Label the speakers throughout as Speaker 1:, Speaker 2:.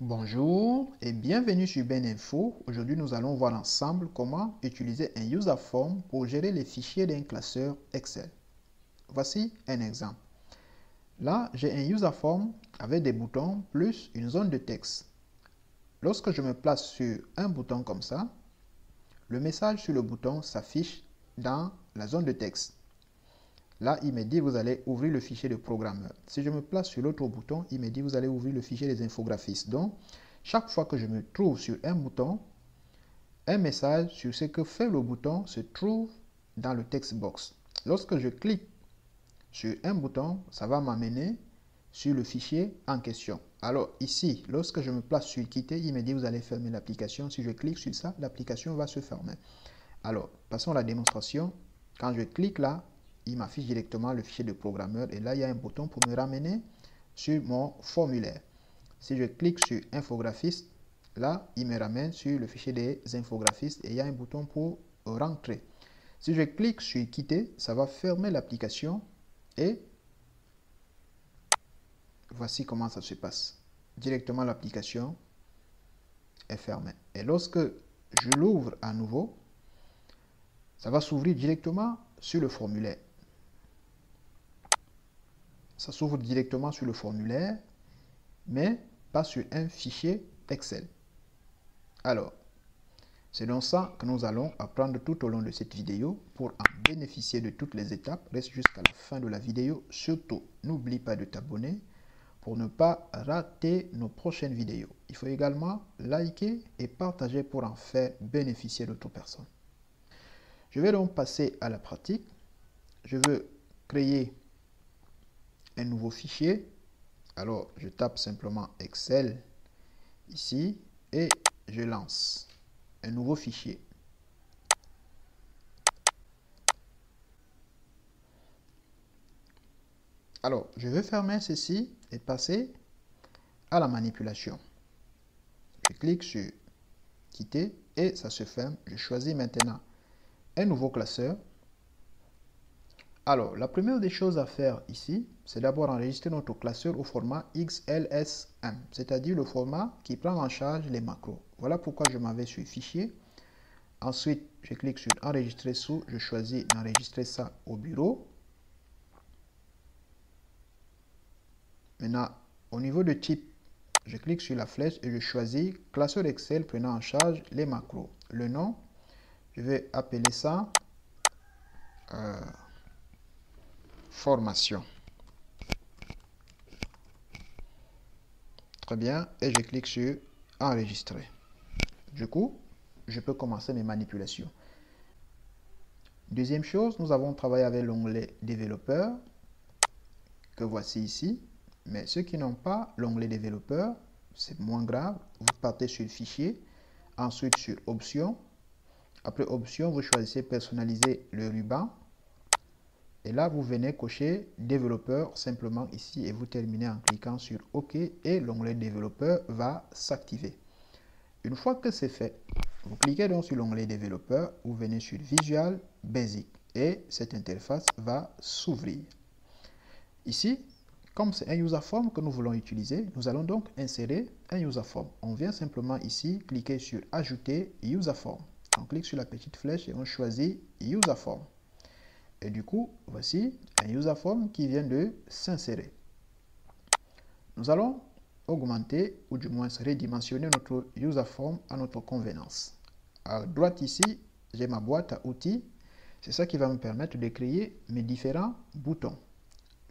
Speaker 1: Bonjour et bienvenue sur BenInfo. Aujourd'hui, nous allons voir ensemble comment utiliser un user form pour gérer les fichiers d'un classeur Excel. Voici un exemple. Là, j'ai un user form avec des boutons plus une zone de texte. Lorsque je me place sur un bouton comme ça, le message sur le bouton s'affiche dans la zone de texte. Là, il me dit, vous allez ouvrir le fichier de programmeur. Si je me place sur l'autre bouton, il me dit, vous allez ouvrir le fichier des infographistes. Donc, chaque fois que je me trouve sur un bouton, un message sur ce que fait le bouton se trouve dans le text box. Lorsque je clique sur un bouton, ça va m'amener sur le fichier en question. Alors ici, lorsque je me place sur quitter, il me dit, vous allez fermer l'application. Si je clique sur ça, l'application va se fermer. Alors, passons à la démonstration. Quand je clique là, il m'affiche directement le fichier de programmeur et là, il y a un bouton pour me ramener sur mon formulaire. Si je clique sur infographiste, là, il me ramène sur le fichier des infographistes et il y a un bouton pour rentrer. Si je clique sur quitter, ça va fermer l'application et voici comment ça se passe. Directement, l'application est fermée. Et lorsque je l'ouvre à nouveau, ça va s'ouvrir directement sur le formulaire. Ça s'ouvre directement sur le formulaire, mais pas sur un fichier Excel. Alors, c'est donc ça que nous allons apprendre tout au long de cette vidéo. Pour en bénéficier de toutes les étapes, reste jusqu'à la fin de la vidéo. Surtout, n'oublie pas de t'abonner pour ne pas rater nos prochaines vidéos. Il faut également liker et partager pour en faire bénéficier d'autres personnes. Je vais donc passer à la pratique. Je veux créer un nouveau fichier. Alors, je tape simplement Excel ici et je lance un nouveau fichier. Alors, je vais fermer ceci et passer à la manipulation. Je clique sur quitter et ça se ferme. Je choisis maintenant un nouveau classeur. Alors, la première des choses à faire ici, c'est d'abord enregistrer notre classeur au format XLSM, c'est-à-dire le format qui prend en charge les macros. Voilà pourquoi je m'en vais sur Fichier. Ensuite, je clique sur Enregistrer sous, je choisis d'enregistrer ça au bureau. Maintenant, au niveau de type, je clique sur la flèche et je choisis Classeur Excel prenant en charge les macros. Le nom, je vais appeler ça Formation. Très bien, et je clique sur Enregistrer. Du coup, je peux commencer mes manipulations. Deuxième chose, nous avons travaillé avec l'onglet Développeur, que voici ici. Mais ceux qui n'ont pas l'onglet Développeur, c'est moins grave. Vous partez sur Fichier, ensuite sur Options. Après Options, vous choisissez Personnaliser le ruban. Et là, vous venez cocher Développeur simplement ici et vous terminez en cliquant sur OK et l'onglet Développeur va s'activer. Une fois que c'est fait, vous cliquez donc sur l'onglet Développeur, vous venez sur Visual Basic et cette interface va s'ouvrir. Ici, comme c'est un user form que nous voulons utiliser, nous allons donc insérer un user form. On vient simplement ici cliquer sur Ajouter user form. On clique sur la petite flèche et on choisit user form. Et du coup, voici un user form qui vient de s'insérer. Nous allons augmenter ou du moins redimensionner notre user form à notre convenance. À droite ici, j'ai ma boîte à outils. C'est ça qui va me permettre de créer mes différents boutons.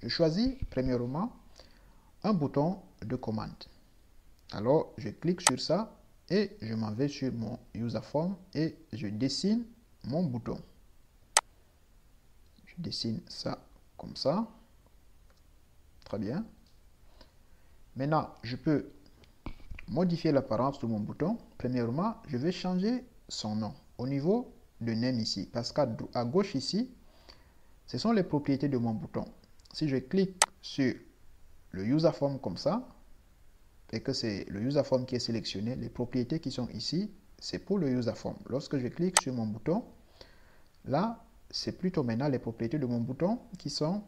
Speaker 1: Je choisis premièrement un bouton de commande. Alors, je clique sur ça et je m'en vais sur mon user form et je dessine mon bouton. Je dessine ça comme ça. Très bien. Maintenant, je peux modifier l'apparence de mon bouton. Premièrement, je vais changer son nom au niveau de name ici. Parce qu'à gauche ici, ce sont les propriétés de mon bouton. Si je clique sur le user form comme ça, et que c'est le user form qui est sélectionné, les propriétés qui sont ici, c'est pour le user form. Lorsque je clique sur mon bouton, là, c'est plutôt maintenant les propriétés de mon bouton qui sont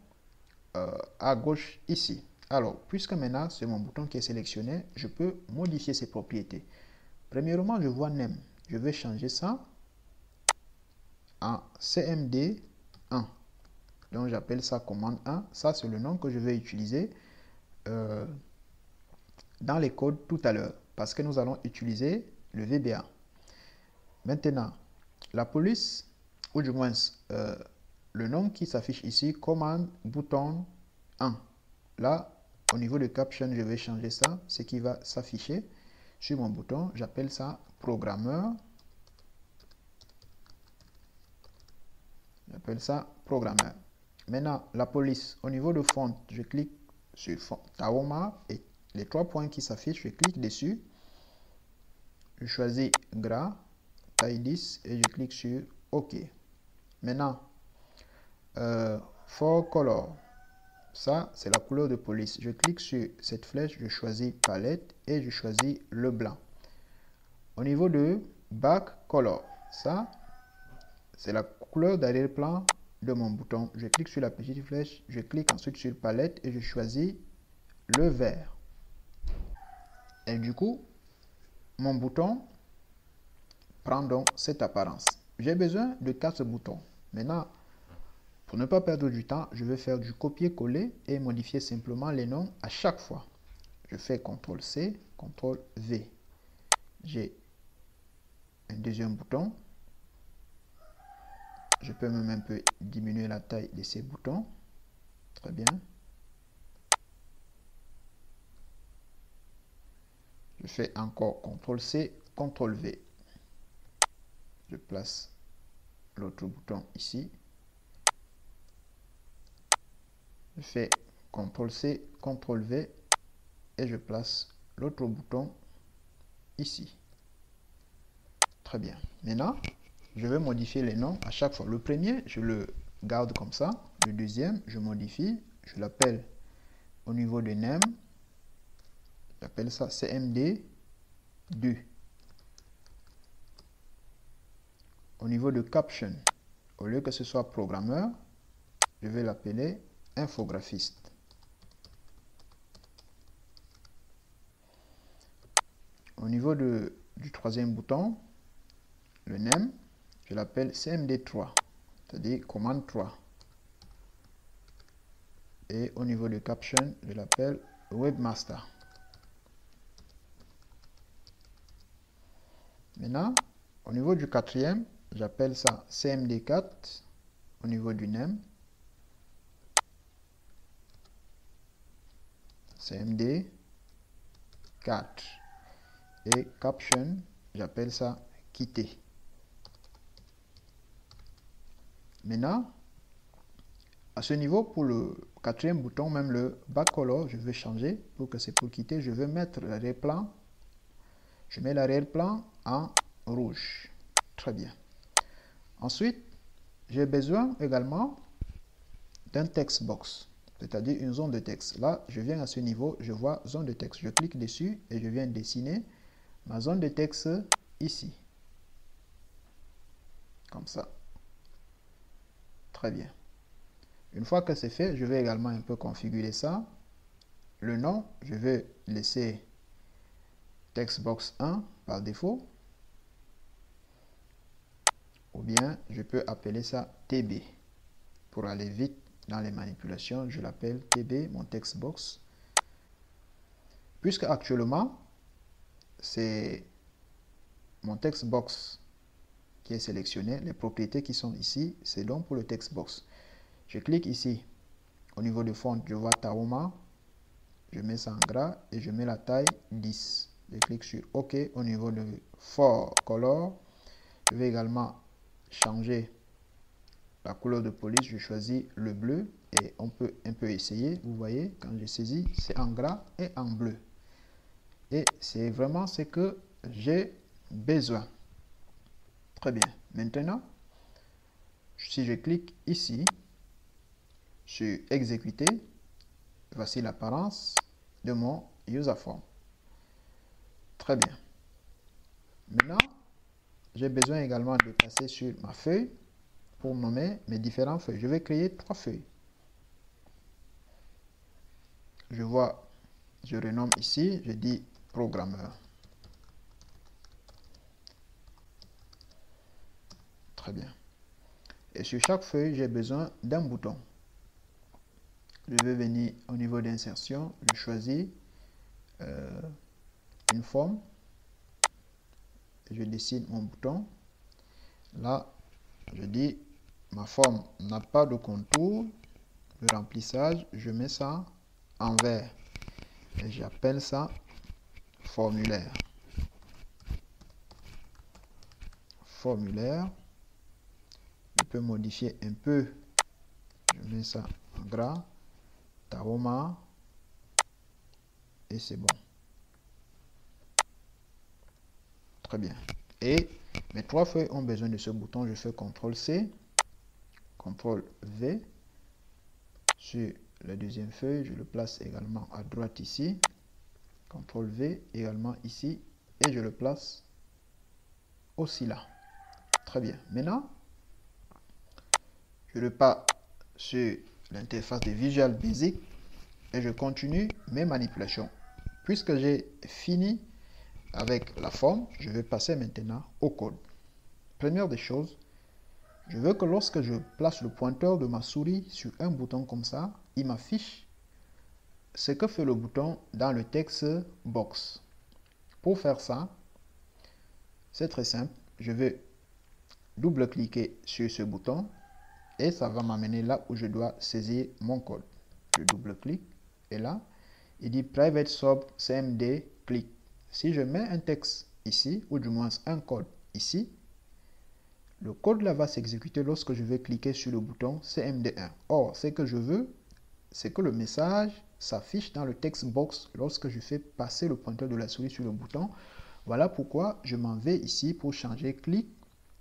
Speaker 1: à gauche ici. Alors, puisque maintenant c'est mon bouton qui est sélectionné, je peux modifier ses propriétés. Premièrement, je vois name. Je vais changer ça en CMD1. Donc, j'appelle ça commande 1. Ça, c'est le nom que je vais utiliser dans les codes tout à l'heure, parce que nous allons utiliser le VBA. Maintenant, la police, ou du moins le nom qui s'affiche ici, commande bouton 1. Là, au niveau de caption, je vais changer ça, ce qui va s'afficher sur mon bouton. J'appelle ça programmeur. J'appelle ça programmeur. Maintenant, la police, au niveau de font, je clique sur font Tahoma et les 3 points qui s'affichent, je clique dessus. Je choisis gras, taille 10 et je clique sur OK. Maintenant, for color, ça c'est la couleur de police. Je clique sur cette flèche, je choisis palette et je choisis le blanc. Au niveau de back color, ça c'est la couleur d'arrière-plan de mon bouton. Je clique sur la petite flèche, je clique ensuite sur palette et je choisis le vert. Et du coup, mon bouton prend donc cette apparence. J'ai besoin de 4 boutons. Maintenant, pour ne pas perdre du temps, je vais faire du copier-coller et modifier simplement les noms à chaque fois. Je fais CTRL-C, CTRL-V. J'ai un deuxième bouton. Je peux même un peu diminuer la taille de ces boutons. Très bien. Je fais encore CTRL-C, CTRL-V. Je place l'autre bouton ici. Je fais CTRL-C, CTRL-V et je place l'autre bouton ici. Très bien. Maintenant, je vais modifier les noms à chaque fois. Le premier, je le garde comme ça. Le deuxième, je modifie. Je l'appelle au niveau de name. J'appelle ça CMD2. Au niveau de caption, au lieu que ce soit programmeur, je vais l'appeler infographiste. Au niveau du troisième bouton, le name, je l'appelle CMD3, c'est-à-dire commande 3. Et au niveau de caption, je l'appelle webmaster. Maintenant, au niveau du quatrième, j'appelle ça CMD4 au niveau du name. CMD4. Et caption, j'appelle ça quitter. Maintenant, à ce niveau, pour le quatrième bouton, même le back color, je vais changer pour que c'est pour quitter. Je vais mettre l'arrière-plan. Je mets l'arrière-plan en rouge. Très bien. Ensuite, j'ai besoin également d'un text box, c'est-à-dire une zone de texte. Là, je viens à ce niveau, je vois zone de texte. Je clique dessus et je viens dessiner ma zone de texte ici. Comme ça. Très bien. Une fois que c'est fait, je vais également un peu configurer ça. Le nom, je vais laisser textbox 1 par défaut. Ou bien, je peux appeler ça TB. Pour aller vite dans les manipulations, je l'appelle TB, mon textbox. Puisque actuellement, c'est mon textbox qui est sélectionné. Les propriétés qui sont ici, c'est donc pour le textbox. Je clique ici. Au niveau de font, je vois Tahoma. Je mets ça en gras et je mets la taille 10. Je clique sur OK. Au niveau de for color, je vais également changer la couleur de police. Je choisis le bleu et on peut un peu essayer. Vous voyez, quand je saisis, c'est en gras et en bleu. Et c'est vraiment ce que j'ai besoin. Très bien. Maintenant, si je clique ici sur exécuter, voici l'apparence de mon user form. Très bien. Maintenant, j'ai besoin également de passer sur ma feuille pour nommer mes différentes feuilles. Je vais créer 3 feuilles. je vois, je renomme ici, je dis programmeur. Très bien. Et sur chaque feuille, j'ai besoin d'un bouton. Je vais venir au niveau d'insertion, je choisis une forme. Je dessine mon bouton. Là, je dis, ma forme n'a pas de contour. Le remplissage, je mets ça en vert. Et j'appelle ça formulaire. Formulaire. Je peux modifier un peu. Je mets ça en gras. Tahoma. Et c'est bon. Très bien. Et mes trois feuilles ont besoin de ce bouton. Je fais CTRL-C, CTRL-V. Sur la deuxième feuille, je le place également à droite ici. CTRL-V également ici. Et je le place aussi là. Très bien. Maintenant, je repars sur l'interface de Visual Basic et je continue mes manipulations. Puisque j'ai fini avec la forme, je vais passer maintenant au code. Première des choses, je veux que lorsque je place le pointeur de ma souris sur un bouton comme ça, il m'affiche ce que fait le bouton dans le texte box. Pour faire ça, c'est très simple. Je vais double-cliquer sur ce bouton et ça va m'amener là où je dois saisir mon code. Je double-clique et là, il dit Private Sub CMD click. Si je mets un texte ici, ou du moins un code ici, le code là va s'exécuter lorsque je vais cliquer sur le bouton CMD1. Or, ce que je veux, c'est que le message s'affiche dans le text box lorsque je fais passer le pointeur de la souris sur le bouton. Voilà pourquoi je m'en vais ici pour changer click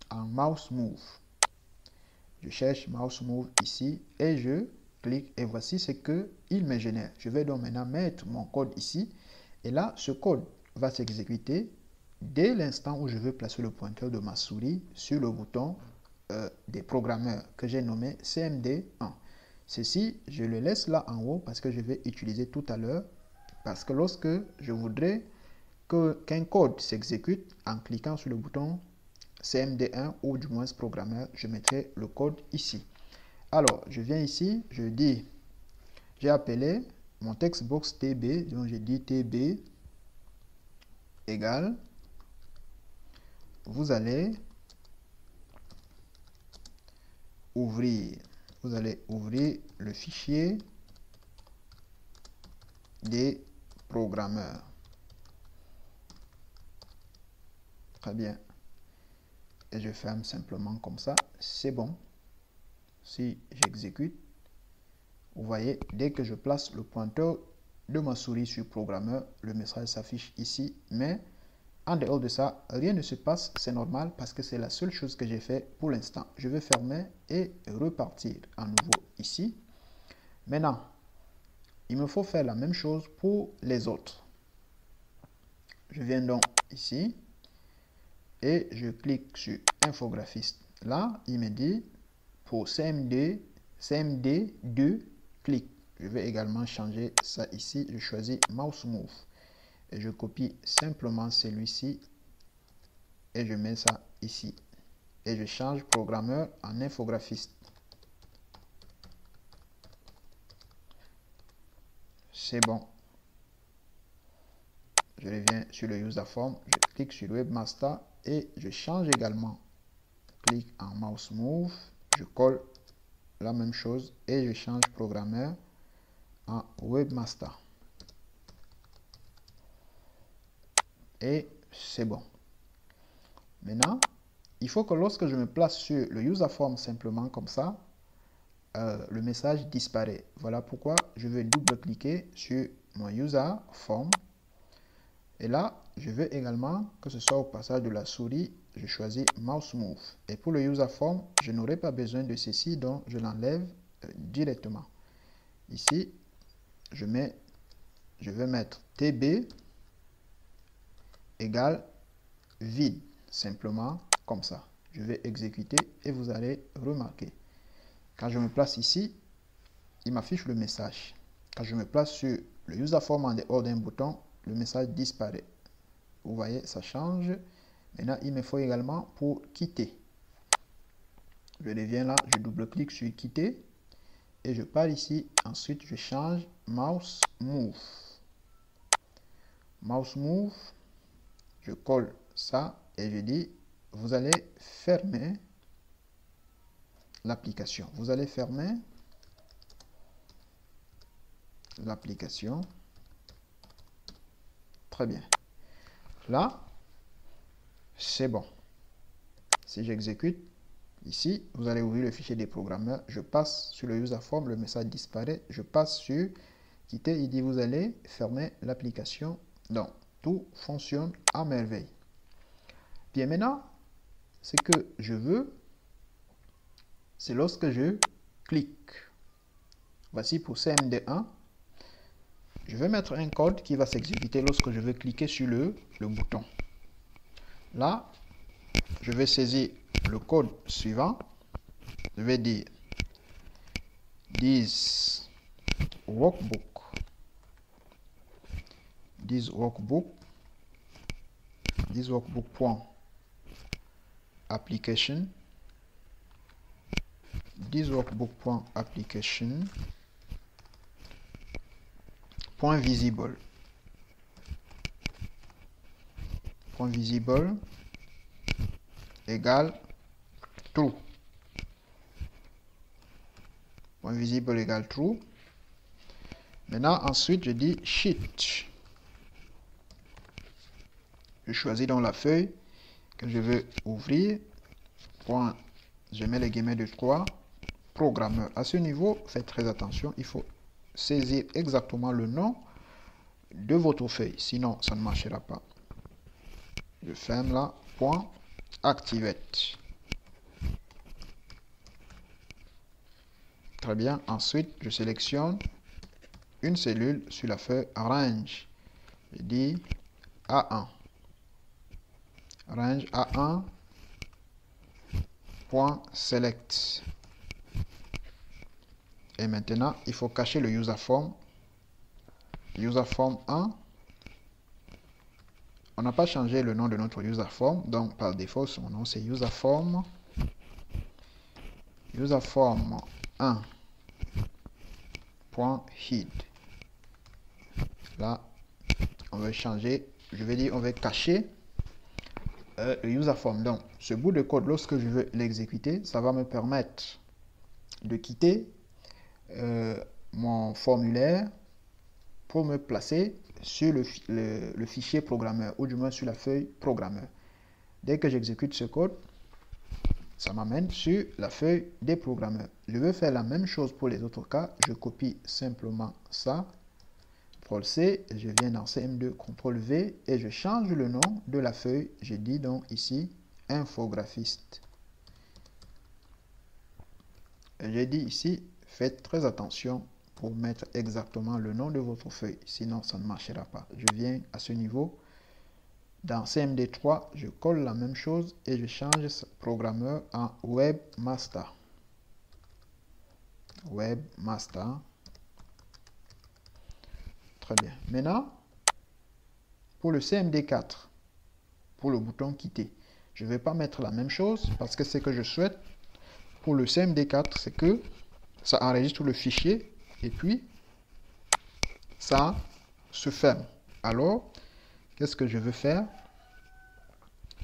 Speaker 1: en mouse move. Je cherche mouse move ici et je clique et voici ce qu'il me génère. Je vais donc maintenant mettre mon code ici et là, ce code va s'exécuter dès l'instant où je veux placer le pointeur de ma souris sur le bouton des programmeurs que j'ai nommé CMD1. Ceci, je le laisse là en haut parce que je vais utiliser tout à l'heure. Parce que lorsque je voudrais qu'un code s'exécute en cliquant sur le bouton CMD1 ou du moins programmeur, je mettrai le code ici. Alors, je viens ici, je dis, j'ai appelé mon textbox TB, donc je dis TB égale, vous allez ouvrir le fichier des programmeurs. Très bien. Et je ferme simplement comme ça, c'est bon. Si j'exécute, vous voyez, dès que je place le pointeur de ma souris sur programmeur, le message s'affiche ici, mais en dehors de ça, rien ne se passe, c'est normal parce que c'est la seule chose que j'ai fait pour l'instant. Je vais fermer et repartir à nouveau ici. Maintenant, il me faut faire la même chose pour les autres. Je viens donc ici et je clique sur infographiste. Là, il me dit pour CMD2, clic. Je vais également changer ça ici. Je choisis mouse move et je copie simplement celui-ci et je mets ça ici. Et je change programmeur en infographiste. C'est bon. Je reviens sur le user form, je clique sur webmaster et je change également. Clique en mouse move, je colle la même chose et je change programmeur en webmaster. Et c'est bon. Maintenant, il faut que lorsque je me place sur le user form simplement comme ça, le message disparaît. Voilà pourquoi je vais double-cliquer sur mon user form. Et là, je veux également que ce soit au passage de la souris, je choisis mouse move. Et pour le user form, je n'aurai pas besoin de ceci, donc je l'enlève directement. Ici, je vais mettre TB égale vide, simplement comme ça. Je vais exécuter et vous allez remarquer. Quand je me place ici, il m'affiche le message. Quand je me place sur le userform en dehors d'un bouton, le message disparaît. Vous voyez, ça change. Maintenant, il me faut également pour quitter. Je reviens là, je double-clique sur quitter et je pars ici. Ensuite, je change mouse move. Mouse move, je colle ça et je dis, vous allez fermer l'application. Vous allez fermer l'application. Très bien. Là, c'est bon. Si j'exécute, ici, vous allez ouvrir le fichier des programmeurs. Je passe sur le userform, le message disparaît. Je passe sur quitter, il dit vous allez fermer l'application. Donc, tout fonctionne à merveille. Bien, maintenant, ce que je veux, c'est lorsque je clique. Voici pour CMD1. Je vais mettre un code qui va s'exécuter lorsque je vais cliquer sur le bouton. Là, je vais saisir le code suivant. Je vais dire this workbook point application point visible égale true. Point visible égale true. Maintenant, ensuite, je dis sheet. Je choisis donc la feuille que je veux ouvrir. Point, je mets les guillemets de 3. Programmeur. À ce niveau, faites très attention. Il faut saisir exactement le nom de votre feuille. Sinon, ça ne marchera pas. Je ferme là. Point activate. Très bien. Ensuite, je sélectionne une cellule sur la feuille range. Je dis A1. Range A1. Point select. Et maintenant, il faut cacher le userform. Userform 1. On n'a pas changé le nom de notre userform. Donc, par défaut, son nom, c'est userform. Userform 1. Point head. Là, on va changer. Je vais dire, on va cacher le userform. Donc, ce bout de code, lorsque je veux l'exécuter, ça va me permettre de quitter mon formulaire pour me placer sur le fichier programmeur, ou du moins sur la feuille programmeur. Dès que j'exécute ce code, ça m'amène sur la feuille des programmeurs. Je veux faire la même chose pour les autres cas. Je copie simplement ça. CTRL-C, je viens dans CM2, CTRL-V, et je change le nom de la feuille. Je dis donc ici, infographiste. Et j'ai dit ici, faites très attention pour mettre exactement le nom de votre feuille, sinon ça ne marchera pas. Je viens à ce niveau, dans CMD3, je colle la même chose et je change ce programmeur en webmaster. Webmaster. Très bien. Maintenant, pour le CMD4, pour le bouton quitter, je ne vais pas mettre la même chose parce que ce que je souhaite pour le CMD4, c'est que ça enregistre le fichier et puis ça se ferme. Alors, qu'est-ce que je veux faire?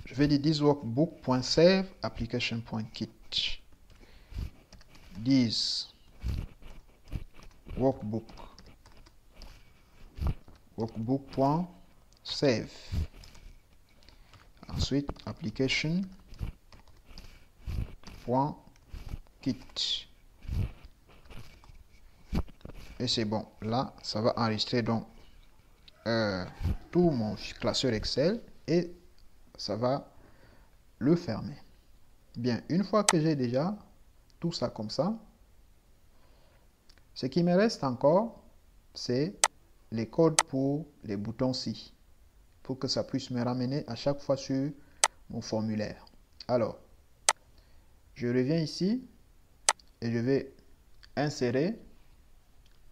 Speaker 1: Je vais dire this workbook.save application.kit. This workbook.save. Ensuite, application.kit. Et c'est bon. Là, ça va enregistrer donc tout mon classeur Excel et ça va le fermer. Bien, une fois que j'ai déjà tout ça comme ça, ce qui me reste encore, c'est les codes pour les boutons-ci, pour que ça puisse me ramener à chaque fois sur mon formulaire. Alors, je reviens ici et je vais insérer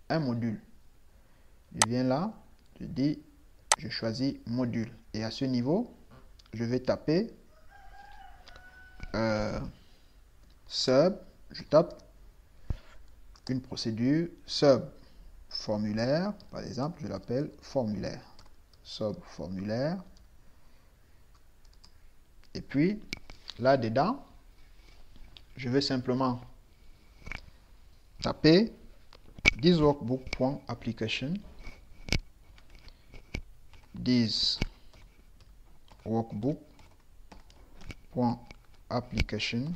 Speaker 1: un module. Je viens là, je dis, je choisis module. Et à ce niveau, je vais taper sub, je tape une procédure sub formulaire, par exemple, je l'appelle formulaire, sub formulaire. Et puis, là-dedans, je vais simplement taper thisworkbook.application, thisworkbook.application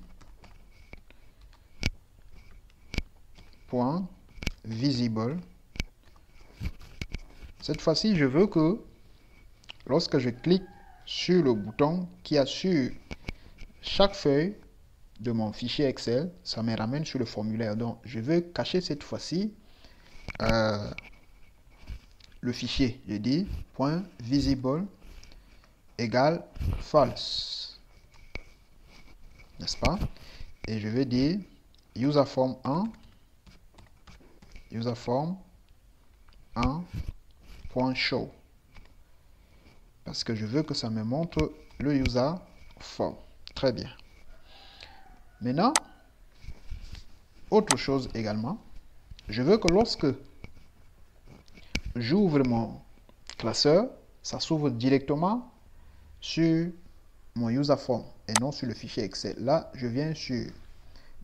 Speaker 1: .visible. Cette fois-ci, je veux que lorsque je clique sur le bouton qui a sur chaque feuille de mon fichier Excel, ça me ramène sur le formulaire. Donc, je veux cacher cette fois-ci le fichier. Je dis .visible égale false. N'est-ce pas? Et je vais dire userform 1 .show parce que je veux que ça me montre le user form. Très bien. Maintenant, autre chose également, je veux que lorsque j'ouvre mon classeur, ça s'ouvre directement sur mon user form et non sur le fichier Excel. Là, je viens sur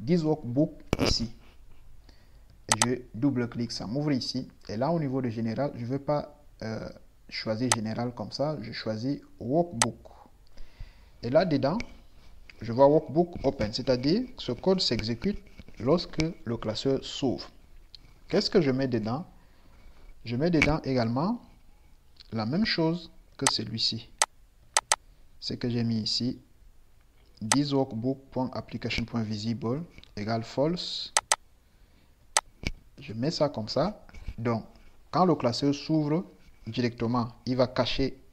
Speaker 1: thisworkbook ici. Et je double-clique, ça m'ouvre ici. Et là, au niveau de général, je ne veux pas choisir général comme ça. Je choisis workbook. Et là-dedans, je vois workbook open, c'est-à-dire que ce code s'exécute lorsque le classeur s'ouvre. Qu'est-ce que je mets dedans? Je mets dedans également la même chose que celui-ci. C'est que j'ai mis ici thisworkbook.application.visible égale false. Je mets ça comme ça. Donc, quand le classeur s'ouvre directement, il va cacher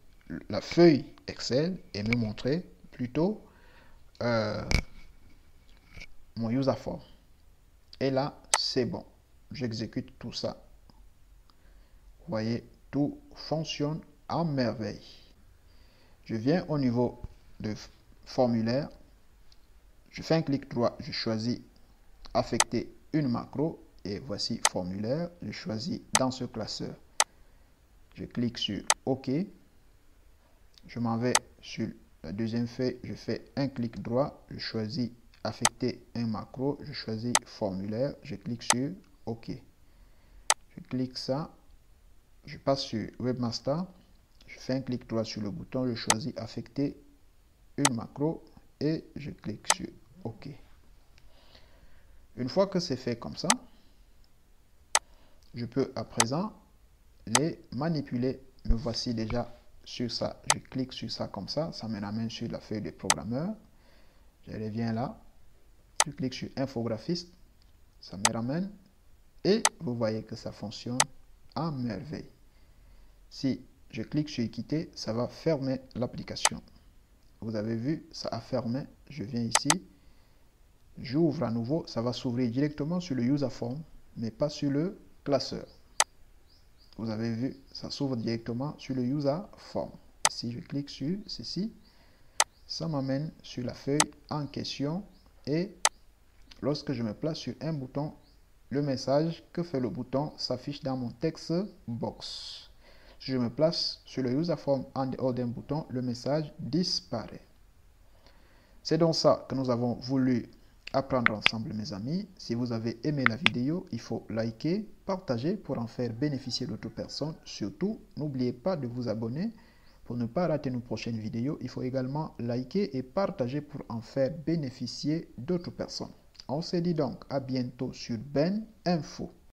Speaker 1: la feuille Excel et me montrer plutôt mon user form. Et là, c'est bon. J'exécute tout ça. Vous voyez, tout fonctionne à merveille. Je viens au niveau de formulaire. Je fais un clic droit. Je choisis affecter une macro. Et voici formulaire. Je choisis dans ce classeur. Je clique sur OK. Je m'en vais sur la deuxième feuille. Je fais un clic droit. Je choisis affecter un macro. Je choisis formulaire. Je clique sur OK. Je clique ça. Je passe sur Webmaster. Je fais un clic droit sur le bouton. Je choisis affecter une macro. Et je clique sur OK. Une fois que c'est fait comme ça, je peux à présent les manipuler. Me voici déjà sur ça. Je clique sur ça comme ça. Ça me ramène sur la feuille de programmeur. Je reviens là. Je clique sur infographiste. Ça me ramène. Et vous voyez que ça fonctionne à merveille. Si je clique sur quitter, ça va fermer l'application. Vous avez vu, ça a fermé. Je viens ici. J'ouvre à nouveau. Ça va s'ouvrir directement sur le user form, mais pas sur le classeur. Vous avez vu, ça s'ouvre directement sur le user form. Si je clique sur ceci, ça m'amène sur la feuille en question et lorsque je me place sur un bouton, le message que fait le bouton s'affiche dans mon text box. Si je me place sur le user form en dehors d'un bouton, le message disparaît. C'est donc ça que nous avons voulu apprendre ensemble, mes amis. Si vous avez aimé la vidéo, il faut liker, partager pour en faire bénéficier d'autres personnes. Surtout, n'oubliez pas de vous abonner pour ne pas rater nos prochaines vidéos. Il faut également liker et partager pour en faire bénéficier d'autres personnes. On se dit donc à bientôt sur Ben Info.